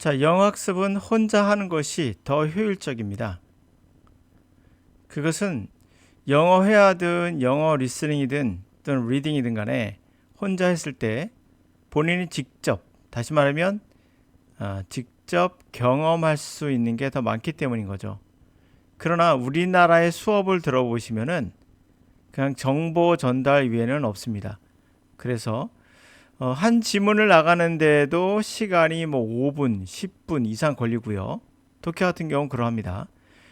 자, 영어학습은 혼자 하는 것이 더 효율적입니다. 그것은 영어 회화든 영어 리스닝이든 또는 리딩이든 간에 혼자 했을 때 본인이 직접, 다시 말하면 직접 경험할 수 있는 게 더 많기 때문인 거죠. 그러나 우리나라의 수업을 들어보시면은 그냥 정보 전달 위에는 없습니다. 그래서 한 지문을 나가는데도 시간이 뭐 5분, 10분 이상 걸리고요. 독해 같은 경우는 그러합니다.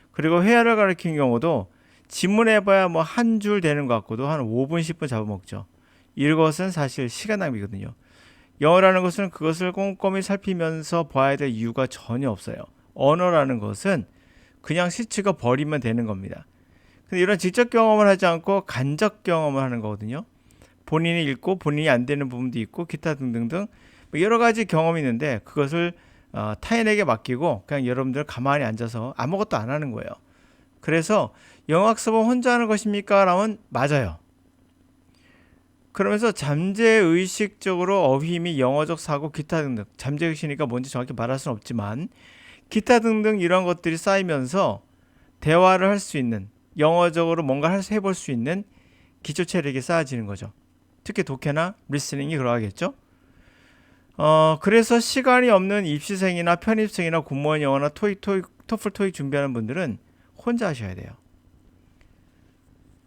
그리고 회화를 가르치는 경우도 지문해봐야 뭐 한 줄 되는 것 같고도 한 5분, 10분 잡아먹죠. 이것은 사실 시간 낭비거든요. 영어라는 것은 그것을 꼼꼼히 살피면서 봐야 될 이유가 전혀 없어요. 언어라는 것은 그냥 스치고 버리면 되는 겁니다. 근데 이런 직접 경험을 하지 않고 간접 경험을 하는 거거든요. 본인이 읽고 본인이 안 되는 부분도 있고 기타 등등등 여러 가지 경험이 있는데 그것을 타인에게 맡기고 그냥 여러분들 가만히 앉아서 아무것도 안 하는 거예요. 그래서 영어학습은 혼자 하는 것입니까? 라면 맞아요. 그러면서 잠재의식적으로 어휘 및 영어적 사고 기타 등등, 잠재의식이니까 뭔지 정확히 말할 수는 없지만 기타 등등 이런 것들이 쌓이면서 대화를 할 수 있는, 영어적으로 뭔가 해볼 수 있는 기초 체력이 쌓아지는 거죠. 특히 독해나 리스닝이 그러하겠죠. 그래서 시간이 없는 입시생이나 편입생이나 공무원 영어나 토플 토익 준비하는 분들은 혼자 하셔야 돼요.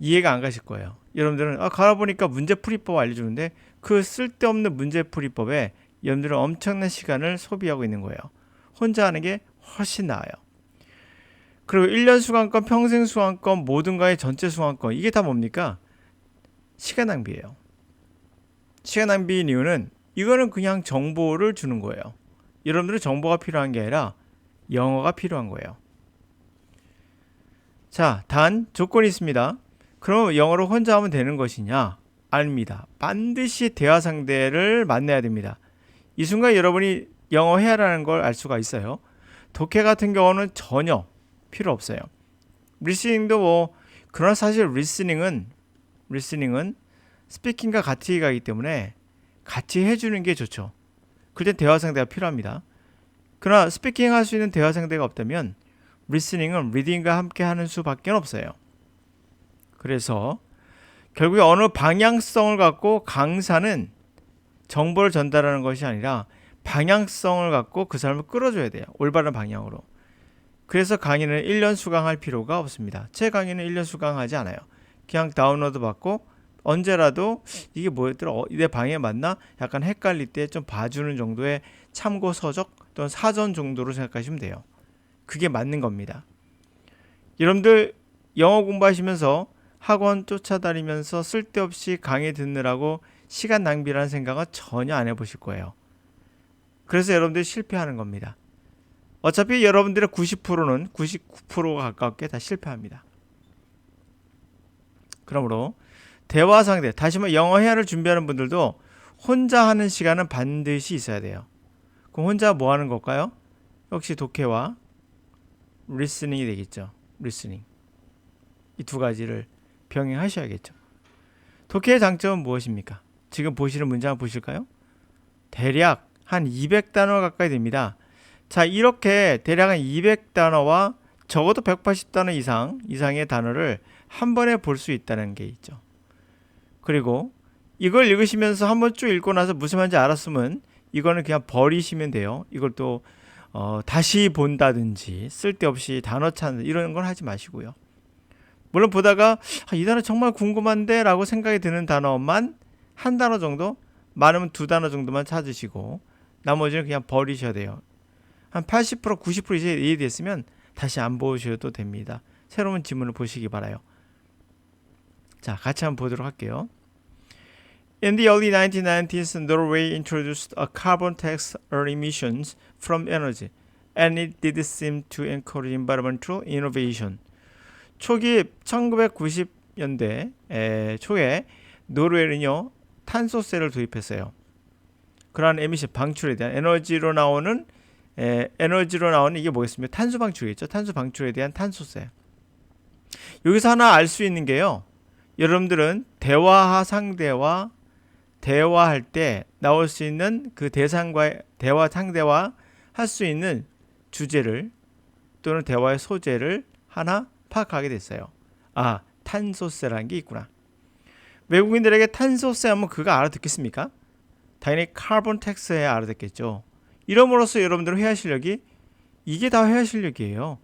이해가 안 가실 거예요. 여러분들은 갈아보니까 문제풀이법 알려주는데 그 쓸데없는 문제풀이법에 여러분들은 엄청난 시간을 소비하고 있는 거예요. 혼자 하는 게 훨씬 나아요. 그리고 1년 수강권, 평생 수강권, 모든 과의 전체 수강권 이게 다 뭡니까? 시간 낭비예요. 시간 낭비인 이유는 이거는 그냥 정보를 주는 거예요. 여러분들은 정보가 필요한 게 아니라 영어가 필요한 거예요. 자, 단 조건이 있습니다. 그럼 영어로 혼자 하면 되는 것이냐? 아닙니다. 반드시 대화 상대를 만나야 됩니다. 이 순간 여러분이 영어 해야라는 걸 알 수가 있어요. 독해 같은 경우는 전혀 필요 없어요. 리스닝도 그러나 사실 리스닝은 스피킹과 같이 가기 때문에 같이 해주는 게 좋죠. 그때 대화 상대가 필요합니다. 그러나 스피킹 할 수 있는 대화 상대가 없다면 리스닝은 리딩과 함께 하는 수밖에 없어요. 그래서 결국에 어느 방향성을 갖고 강사는 정보를 전달하는 것이 아니라 방향성을 갖고 그 사람을 끌어줘야 돼요. 올바른 방향으로. 그래서 강의는 1년 수강할 필요가 없습니다. 제 강의는 1년 수강하지 않아요. 그냥 다운로드 받고 언제라도 이게 뭐였더라? 내 방에 맞나? 약간 헷갈릴 때 좀 봐주는 정도의 참고 서적 또는 사전 정도로 생각하시면 돼요. 그게 맞는 겁니다. 여러분들 영어 공부하시면서 학원 쫓아다니면서 쓸데없이 강의 듣느라고 시간 낭비라는 생각은 전혀 안 해보실 거예요. 그래서 여러분들이 실패하는 겁니다. 어차피 여러분들의 90%는 99%가 가깝게 다 실패합니다. 그러므로 대화 상대, 다시 말해 영어 회화를 준비하는 분들도 혼자 하는 시간은 반드시 있어야 돼요. 그럼 혼자 뭐 하는 걸까요? 역시 독해와 리스닝이 되겠죠. 리스닝. 이 두 가지를 병행하셔야겠죠. 독해의 장점은 무엇입니까? 지금 보시는 문장 한번 보실까요? 대략 한 200단어 가까이 됩니다. 자, 이렇게 대략 한 200단어와 적어도 180단어 이상의 단어를 한 번에 볼 수 있다는 게 있죠. 그리고 이걸 읽으시면서 한번 쭉 읽고 나서 무슨 말인지 알았으면 이거는 그냥 버리시면 돼요. 이걸 또 다시 본다든지 쓸데없이 단어 찾는 이런 걸 하지 마시고요. 물론 보다가 이 단어 정말 궁금한데 라고 생각이 드는 단어만 한 단어 정도, 많으면 두 단어 정도만 찾으시고 나머지는 그냥 버리셔야 돼요. 한 80%, 90% 이제 이해됐으면 다시 안 보셔도 됩니다. 새로운 지문을 보시기 바라요. 자, 같이 한번 보도록 할게요. In the early 1990s, Norway introduced a carbon tax on emissions from energy, and it did seem to encourage environmental innovation. 초기 1990년대 초에 노르웨이는요 탄소세를 도입했어요. 그러한 에미션 방출에 대한 에너지로 나오는 이게 뭐겠습니까? 탄소 방출이겠죠. 탄소 방출에 대한 탄소세. 여기서 하나 알 수 있는 게요. 여러분들은 대화 상대와 대화할 때 나올 수 있는 그 대상과의 대화 상대와 할 수 있는 주제를 또는 대화의 소재를 하나 파악하게 됐어요. 아, 탄소세라는 게 있구나. 외국인들에게 탄소세 하면 그거 알아듣겠습니까? 당연히 카본 텍스에 알아듣겠죠. 이름으로써 여러분들의 회화 실력이 이게 다 회화 실력이에요.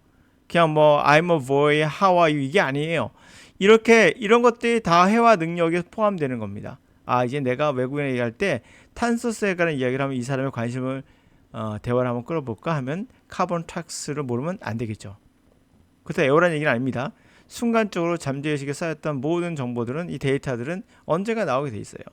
그냥 뭐 I'm a boy, how are you 이게 아니에요. 이렇게 이런 것들이 다 회화 능력에 포함되는 겁니다. 아, 이제 내가 외국인에 얘기할 때 탄소세에 관한 이야기를 하면 이 사람의 관심을 대화를 한번 끌어볼까 하면 카본 텍스를 모르면 안 되겠죠. 그래서 애월한 얘기는 아닙니다. 순간적으로 잠재의식에 쌓였던 모든 정보들은 이 데이터들은 언젠가 나오게 돼 있어요.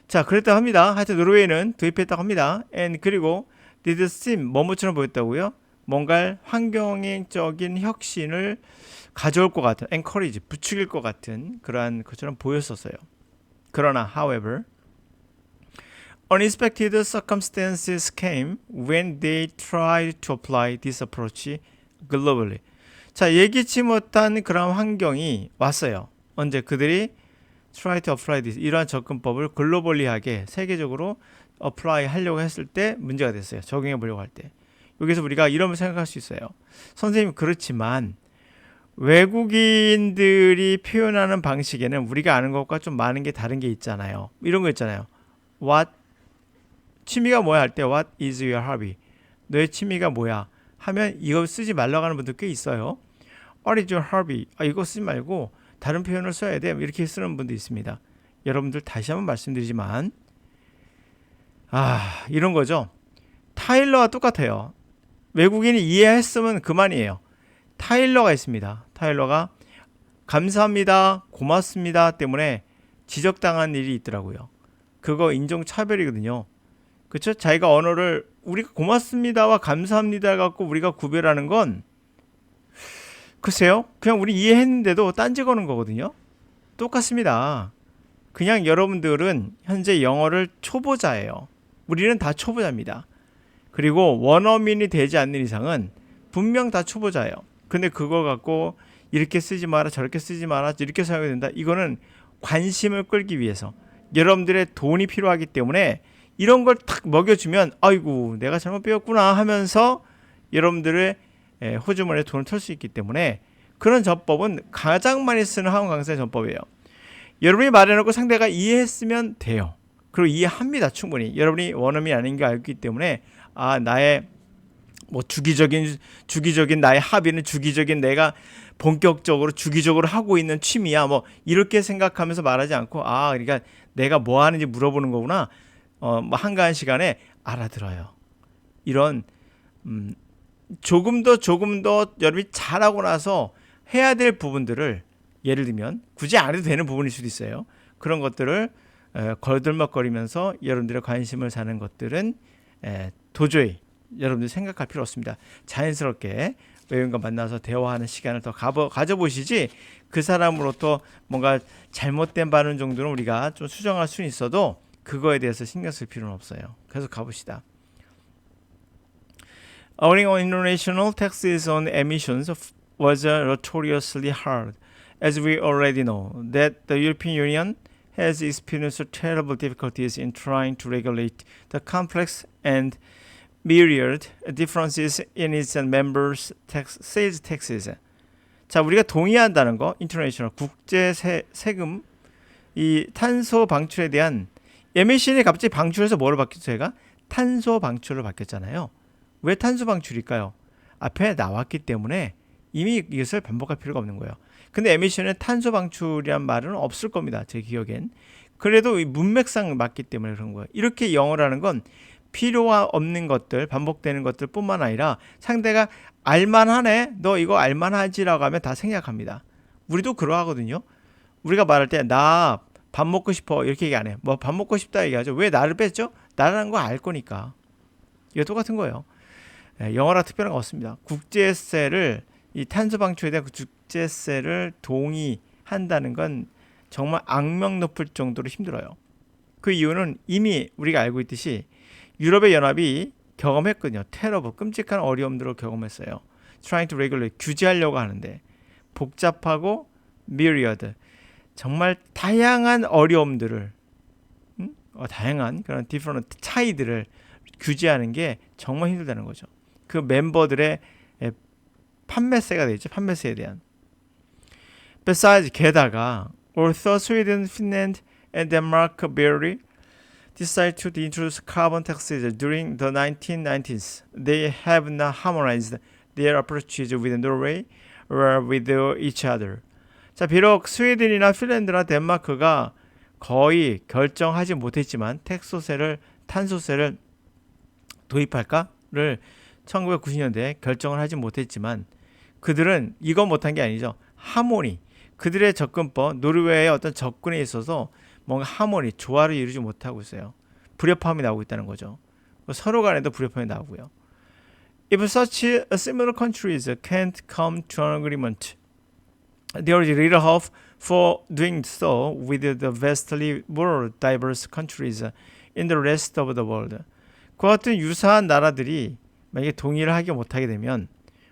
자, 그랬다 합니다. 하여튼 노르웨이는 도입했다고 합니다. 그리고 did seem 뭐뭐처럼 보였다고요? 뭔가 환경적인 혁신을 가져올 것 같은 encourage, 부추길 것 같은 그러한 것처럼 보였었어요. 그러나 however unexpected circumstances came when they tried to apply this approach globally. 자, 예기치 못한 그런 환경이 왔어요. 언제 그들이 try to apply this 이러한 접근법을 글로벌리하게 세계적으로 apply 하려고 했을 때 문제가 됐어요. 적용해 보려고 할 때. 여기서 우리가 이러면 생각할 수 있어요. 선생님 그렇지만 외국인들이 표현하는 방식에는 우리가 아는 것과 좀 많은 게 다른 게 있잖아요. 이런 거 있잖아요. What 취미가 뭐야 할 때 What is your hobby? 너의 취미가 뭐야? 하면 이거 쓰지 말라고 하는 분들 꽤 있어요. What is your hobby? 아, 이거 쓰지 말고 다른 표현을 써야 돼. 이렇게 쓰는 분도 있습니다. 여러분들 다시 한번 말씀드리지만 이런 거죠. 타일러와 똑같아요. 외국인이 이해했으면 그만이에요. 타일러가 있습니다. 타일러가 감사합니다, 고맙습니다 때문에 지적당한 일이 있더라고요. 그거 인종차별이거든요. 그렇죠? 자기가 언어를 우리가 고맙습니다와 감사합니다 갖고 우리가 구별하는 건 글쎄요. 그냥 우리 이해했는데도 딴지 거는 거거든요. 똑같습니다. 그냥 여러분들은 현재 영어를 초보자예요. 우리는 다 초보자입니다. 그리고 원어민이 되지 않는 이상은 분명 다 초보자예요. 근데 그거 갖고 이렇게 쓰지 마라 저렇게 쓰지 마라 이렇게 사용해야 된다. 이거는 관심을 끌기 위해서 여러분들의 돈이 필요하기 때문에 이런 걸 탁 먹여주면 아이고 내가 잘못 배웠구나 하면서 여러분들의 호주머니에 돈을 털 수 있기 때문에 그런 전법은 가장 많이 쓰는 학원 강사의 전법이에요. 여러분이 말해놓고 상대가 이해했으면 돼요. 그리고 이해합니다. 충분히. 여러분이 원어민이 아닌 게 알기 때문에 나의 뭐 주기적인 나의 합의는 주기적인 내가 본격적으로 주기적으로 하고 있는 취미야 뭐 이렇게 생각하면서 말하지 않고 그러니까 내가 뭐 하는지 물어보는 거구나. 뭐 한가한 시간에 알아들어요. 이런 조금 더 여러분이 잘하고 나서 해야 될 부분들을 예를 들면 굳이 안 해도 되는 부분일 수도 있어요. 그런 것들을 걸들먹거리면서 여러분들의 관심을 사는 것들은 도저히 여러분들 생각할 필요 없습니다. 자연스럽게 외국인과 만나서 대화하는 시간을 더 가져보시지 그 사람으로부터 뭔가 잘못된 반응 정도는 우리가 좀 수정할 수는 있어도 그거에 대해서 신경 쓸 필요는 없어요. 계속 가봅시다. Earning on international taxes on emissions was notoriously hard, as we already know that the European Union has experienced terrible difficulties in trying to regulate the complex and myriad differences in its members' sales taxes. 자, 우리가 동의한다는 거, international 국제 세금, 이 탄소 방출에 대한 에미션이 갑자기 방출해서 뭐를 바뀌었죠? 제가 탄소 방출을 바뀌었잖아요. 왜 탄소 방출일까요? 앞에 나왔기 때문에 이미 이것을 반복할 필요가 없는 거예요. 근데 에미션은 탄소 방출이란 말은 없을 겁니다. 제 기억엔. 그래도 이 문맥상 맞기 때문에 그런 거예요. 이렇게 영어를 하는 건 필요가 없는 것들, 반복되는 것들 뿐만 아니라 상대가 알만하네, 너 이거 알만하지라고 하면 다 생략합니다. 우리도 그러하거든요. 우리가 말할 때 나 밥 먹고 싶어 이렇게 얘기 안 해요. 뭐 밥 먹고 싶다 얘기하죠. 왜 나를 뺐죠? 나라는 거 알 거니까. 이거 똑같은 거예요. 영어랑 특별한 거 없습니다. 국제세를 이 탄소 방출에 대한 국제세를 동의한다는 건 정말 악명 높을 정도로 힘들어요. 그 이유는 이미 우리가 알고 있듯이 유럽의 연합이 경험했거든요. 테러블, 끔찍한 어려움들을 경험했어요. Trying to regulate, 규제하려고 하는데 복잡하고 myriad, 정말 다양한 어려움들을 다양한 그런 different 차이들을 규제하는 게 정말 힘들다는 거죠. 그 멤버들의 판매세가 되겠죠. 판매세에 대한. Besides, 게다가 although Sweden, Finland, and Denmark barely decided to introduce carbon taxes during the 1990s, they have not harmonized their approaches with Norway or with each other. 자, 비록 스웨덴이나 핀란드나 덴마크가 거의 결정하지 못했지만 탄소세를 도입할까를 1990년대에 결정을 하지 못했지만 그들은 이건 못한 게 아니죠. 하모니, 그들의 접근법, 노르웨이의 어떤 접근에 있어서 뭔가 하모니, 조화를 이루지 못하고 있어요. 불협화음이 나오고 있다는 거죠. 서로 간에도 불협화음이 나오고요. If such similar countries can't come to an agreement, there is little hope for doing so with the vastly more diverse countries in the rest of the world. 그와 같은 유사한 나라들이 만약에 동의를 하지 못하게 되면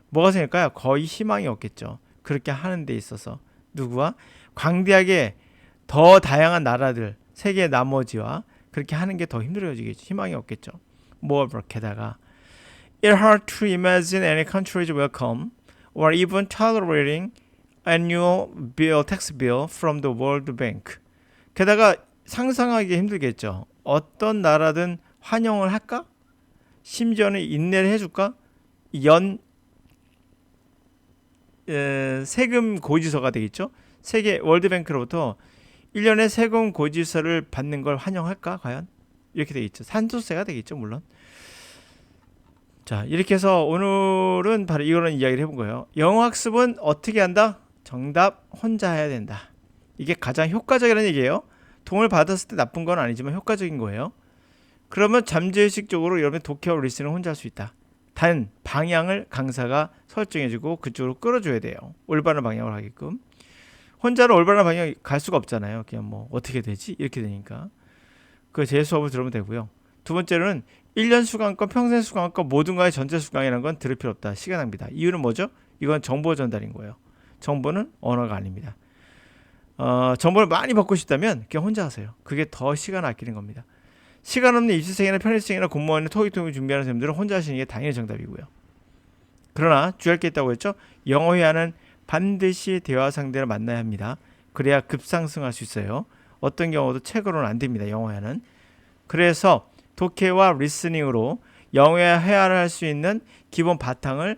뭐가 생길까요? 거의 희망이 없겠죠. 그렇게 하는 데 있어서 누구와? 광대하게 더 다양한 나라들, 세계 나머지와 그렇게 하는 게 더 힘들어지겠죠. 희망이 없겠죠. Moreover, 게다가 It's hard to imagine any countries welcome or even tolerating annual tax bill from the World Bank. 게다가 상상하기 힘들겠죠. 어떤 나라든 환영을 할까? 심지어는 인내를 해줄까? 세금 고지서가 되겠죠. 세계 월드뱅크로부터 1년에 세금 고지서를 받는 걸 환영할까? 과연? 이렇게 되겠죠. 산소세가 되겠죠. 물론. 자, 이렇게 해서 오늘은 바로 이거는 이야기를 해본 거예요. 영어 학습은 어떻게 한다? 정답, 혼자 해야 된다. 이게 가장 효과적이라는 얘기예요. 돈을 받았을 때 나쁜 건 아니지만 효과적인 거예요. 그러면 잠재의식적으로 여러분 독해와 리스닝을 혼자 할 수 있다. 단 방향을 강사가 설정해주고 그쪽으로 끌어줘야 돼요. 올바른 방향을 하게끔. 혼자는 올바른 방향 갈 수가 없잖아요. 그냥 뭐 어떻게 되지? 이렇게 되니까. 그 제 수업을 들으면 되고요. 두 번째로는 1년 수강권, 평생 수강권 모든 과의 전체 수강이라는 건 들을 필요 없다. 시간 낭비다. 이유는 뭐죠? 이건 정보 전달인 거예요. 정보는 언어가 아닙니다. 정보를 많이 받고 싶다면 그냥 혼자 하세요. 그게 더 시간 아끼는 겁니다. 시간 없는 입시생이나 편입생이나 공무원이나 토익 준비하는 사람들은 혼자 하시는 게 당연히 정답이고요. 그러나 주의할 게 있다고 했죠. 영어 회화는 반드시 대화 상대를 만나야 합니다. 그래야 급상승할 수 있어요. 어떤 경우도 책으로는 안 됩니다. 영어 회화는. 그래서 독해와 리스닝으로 영어 회화를 할 수 있는 기본 바탕을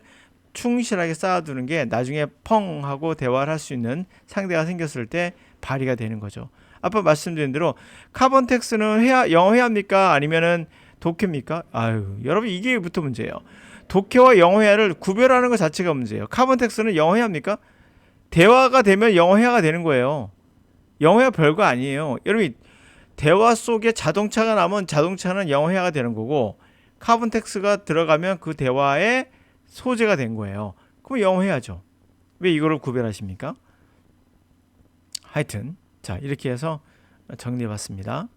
충실하게 쌓아두는 게 나중에 펑 하고 대화를 할 수 있는 상대가 생겼을 때 발휘가 되는 거죠. 아까 말씀드린 대로 카본 텍스는 영어 회화입니까? 아니면은 독해입니까? 여러분 이게부터 문제예요. 독해와 영어 회화를 구별하는 것 자체가 문제예요. 카본 텍스는 영어 회화입니까? 대화가 되면 영어 회화가 되는 거예요. 영어 회화 별거 아니에요. 여러분 대화 속에 자동차가 나면 자동차는 영어 회화가 되는 거고 카본 텍스가 들어가면 그 대화의 소재가 된 거예요. 그럼 영어 회화죠. 왜 이거를 구별하십니까? 하여튼 자 이렇게 해서 정리해봤습니다.